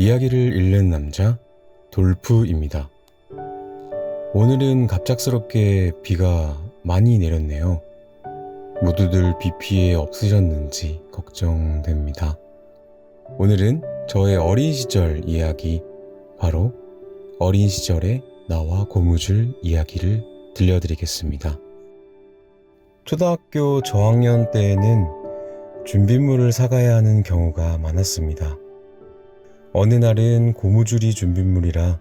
이야기를 읽는 남자 돌프입니다. 오늘은 갑작스럽게 비가 많이 내렸네요. 모두들 비 피해 없으셨는지 걱정됩니다. 오늘은 저의 어린 시절 이야기, 바로 어린 시절의 나와 고무줄 이야기를 들려드리겠습니다. 초등학교 저학년 때에는 준비물을 사가야 하는 경우가 많았습니다. 어느 날은 고무줄이 준비물이라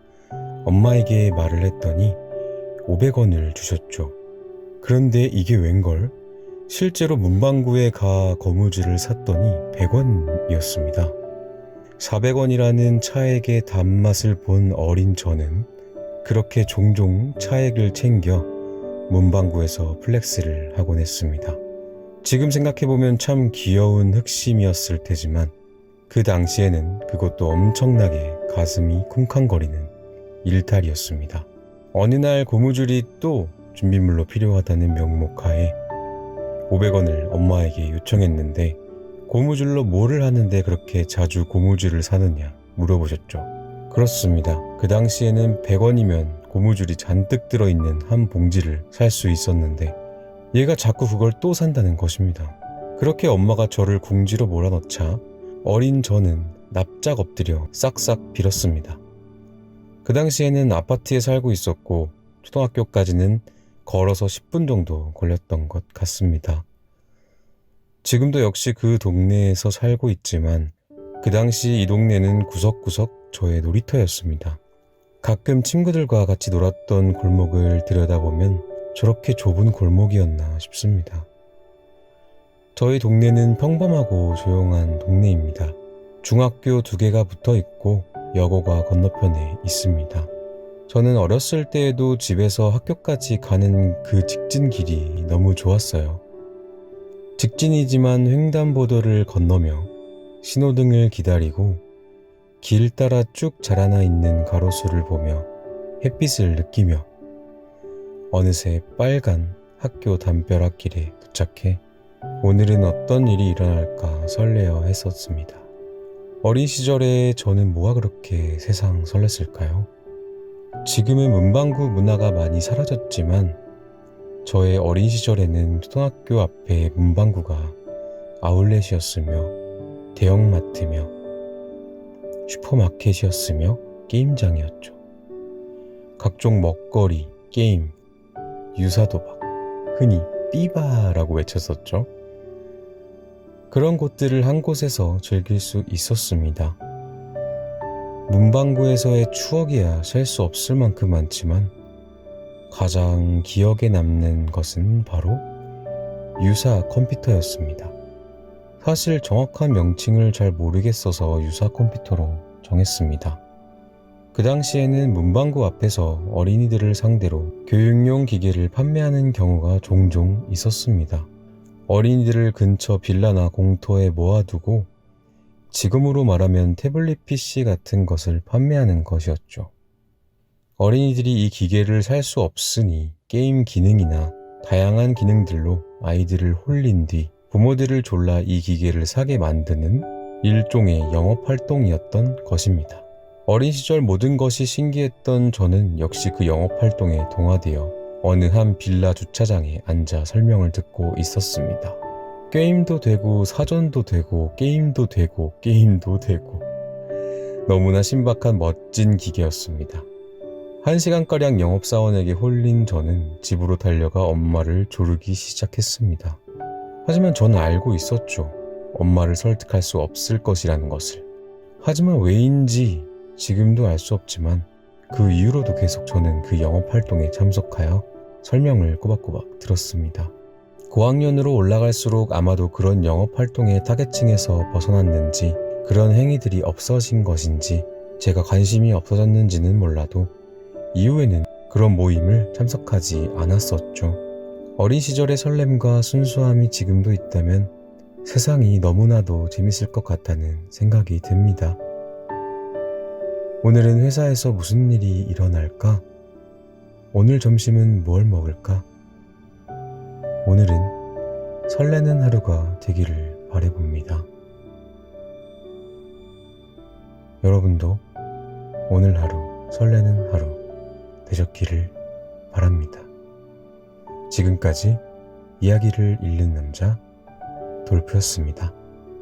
엄마에게 말을 했더니 500원을 주셨죠. 그런데 이게 웬걸? 실제로 문방구에 가 고무줄을 샀더니 100원이었습니다. 400원이라는 차액의 단맛을 본 어린 저는 그렇게 종종 차액을 챙겨 문방구에서 플렉스를 하곤 했습니다. 지금 생각해보면 참 귀여운 흑심이었을 테지만 그 당시에는 그것도 엄청나게 가슴이 쿵쾅거리는 일탈이었습니다. 어느 날 고무줄이 또 준비물로 필요하다는 명목하에 500원을 엄마에게 요청했는데 고무줄로 뭐를 하는데 그렇게 자주 고무줄을 사느냐 물어보셨죠. 그렇습니다. 그 당시에는 100원이면 고무줄이 잔뜩 들어있는 한 봉지를 살 수 있었는데 얘가 자꾸 그걸 또 산다는 것입니다. 그렇게 엄마가 저를 궁지로 몰아넣자 어린 저는 납작 엎드려 싹싹 빌었습니다. 그 당시에는 아파트에 살고 있었고 초등학교까지는 걸어서 10분 정도 걸렸던 것 같습니다. 지금도 역시 그 동네에서 살고 있지만 그 당시 이 동네는 구석구석 저의 놀이터였습니다. 가끔 친구들과 같이 놀았던 골목을 들여다보면 저렇게 좁은 골목이었나 싶습니다. 저희 동네는 평범하고 조용한 동네입니다. 중학교 2개가 붙어 있고 여고가 건너편에 있습니다. 저는 어렸을 때에도 집에서 학교까지 가는 그 직진 길이 너무 좋았어요. 직진이지만 횡단보도를 건너며 신호등을 기다리고 길 따라 쭉 자라나 있는 가로수를 보며 햇빛을 느끼며 어느새 빨간 학교 담벼락길에 도착해 오늘은 어떤 일이 일어날까 설레어 했었습니다. 어린 시절에 저는 뭐가 그렇게 세상 설렜을까요? 지금은 문방구 문화가 많이 사라졌지만 저의 어린 시절에는 초등학교 앞에 문방구가 아울렛이었으며 대형마트며 슈퍼마켓이었으며 게임장이었죠. 각종 먹거리, 게임, 유사도박, 흔히 띠바라고 외쳤었죠. 그런 곳들을 한 곳에서 즐길 수 있었습니다. 문방구에서의 추억이야 셀 수 없을 만큼 많지만 가장 기억에 남는 것은 바로 유사 컴퓨터였습니다. 사실 정확한 명칭을 잘 모르겠어서 유사 컴퓨터로 정했습니다. 그 당시에는 문방구 앞에서 어린이들을 상대로 교육용 기계를 판매하는 경우가 종종 있었습니다. 어린이들을 근처 빌라나 공터에 모아두고 지금으로 말하면 태블릿 PC 같은 것을 판매하는 것이었죠. 어린이들이 이 기계를 살 수 없으니 게임 기능이나 다양한 기능들로 아이들을 홀린 뒤 부모들을 졸라 이 기계를 사게 만드는 일종의 영업활동이었던 것입니다. 어린 시절 모든 것이 신기했던 저는 역시 그 영업활동에 동화되어 어느 한 빌라 주차장에 앉아 설명을 듣고 있었습니다. 게임도 되고 사전도 되고 게임도 되고 게임도 되고 너무나 신박한 멋진 기계였습니다. 1시간가량 영업사원에게 홀린 저는 집으로 달려가 엄마를 조르기 시작했습니다. 하지만 저는 알고 있었죠. 엄마를 설득할 수 없을 것이라는 것을. 하지만 왜인지 지금도 알 수 없지만 그 이후로도 계속 저는 그 영업활동에 참석하여 설명을 꼬박꼬박 들었습니다. 고학년으로 올라갈수록 아마도 그런 영업활동의 타겟층에서 벗어났는지 그런 행위들이 없어진 것인지 제가 관심이 없어졌는지는 몰라도 이후에는 그런 모임을 참석하지 않았었죠. 어린 시절의 설렘과 순수함이 지금도 있다면 세상이 너무나도 재밌을 것 같다는 생각이 듭니다. 오늘은 회사에서 무슨 일이 일어날까? 오늘 점심은 뭘 먹을까? 오늘은 설레는 하루가 되기를 바라봅니다. 여러분도 오늘 하루 설레는 하루 되셨기를 바랍니다. 지금까지 이야기를 읽는 남자 돌프였습니다.